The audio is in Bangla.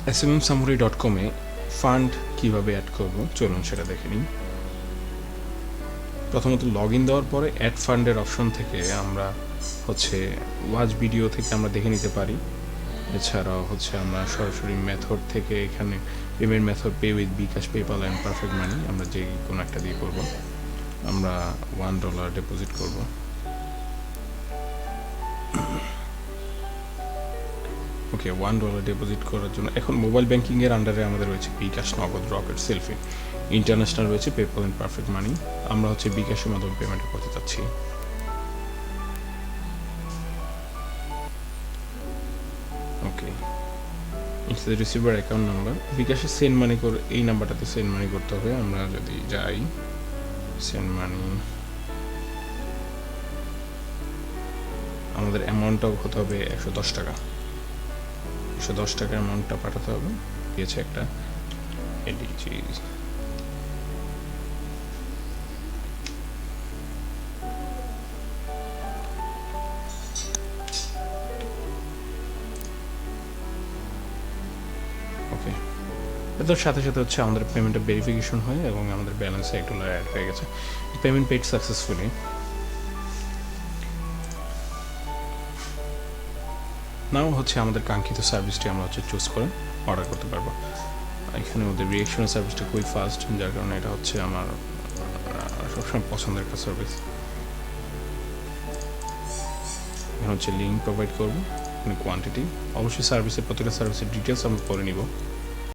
SMMsummary.com এ ফান্ড কিভাবে অ্যাড করব চলুন সেটা দেখে নিই। প্রথমত লগ ইন দেওয়ার পরে অ্যাড ফান্ডের অপশন থেকে আমরা ওয়াচ ভিডিও থেকে আমরা দেখে নিতে পারি। এছাড়াও আমরা সরাসরি মেথড থেকে এখানে payment method pay with bKash, PayPal and Perfect Money আমরা যে কোনো একটা দিয়ে করব। আমরা $1 ডিপোজিট করব। ওকে, $1 ডিপোজিট করার জন্য এখন মোবাইল ব্যাংকিংয়ের আন্ডারে আমাদের রয়েছে বিকাশ, নগদ, রকেট, সেলফি, ইন্টারন্যাশনাল রয়েছে পেপাল অ্যান্ড পারফেক্ট মানি। আমরা বিকাশের মাধ্যমে পেমেন্ট করতে চাচ্ছি। Okay, it's the receiver account number. বিকাশে সেন্ড মানি করে এই নাম্বারটাতে সেন্ড মানি করতে হবে। আমরা যদি যাই সেন্ড মানি, আমাদের অ্যামাউন্টটাও হতে হবে $110। $110 অ্যামাউন্টটা পাঠাতে হবে। দিয়েছে একটা এডিজি। ওকে, এটার সাথে সাথে আমাদের পেমেন্টটা ভেরিফিকেশন হয় এবং আমাদের ব্যালেন্সে $1 অ্যাড হয়ে গেছে। Payment paid successfully. নাও আমাদের কাঙ্ক্ষিত সার্ভিসটি আমরা চুজ করে অর্ডার করতে পারবো। এখানে ওদের রিয়েকশনের সার্ভিসটা খুবই ফাস্ট, যার কারণে এটা আমার সবসময় পছন্দের একটা সার্ভিস। এখানে লিঙ্ক প্রোভাইড করবো, কোয়ান্টিটি, অবশ্যই সার্ভিসের প্রতিটা সার্ভিসের ডিটেলস আমরা পরে নিব।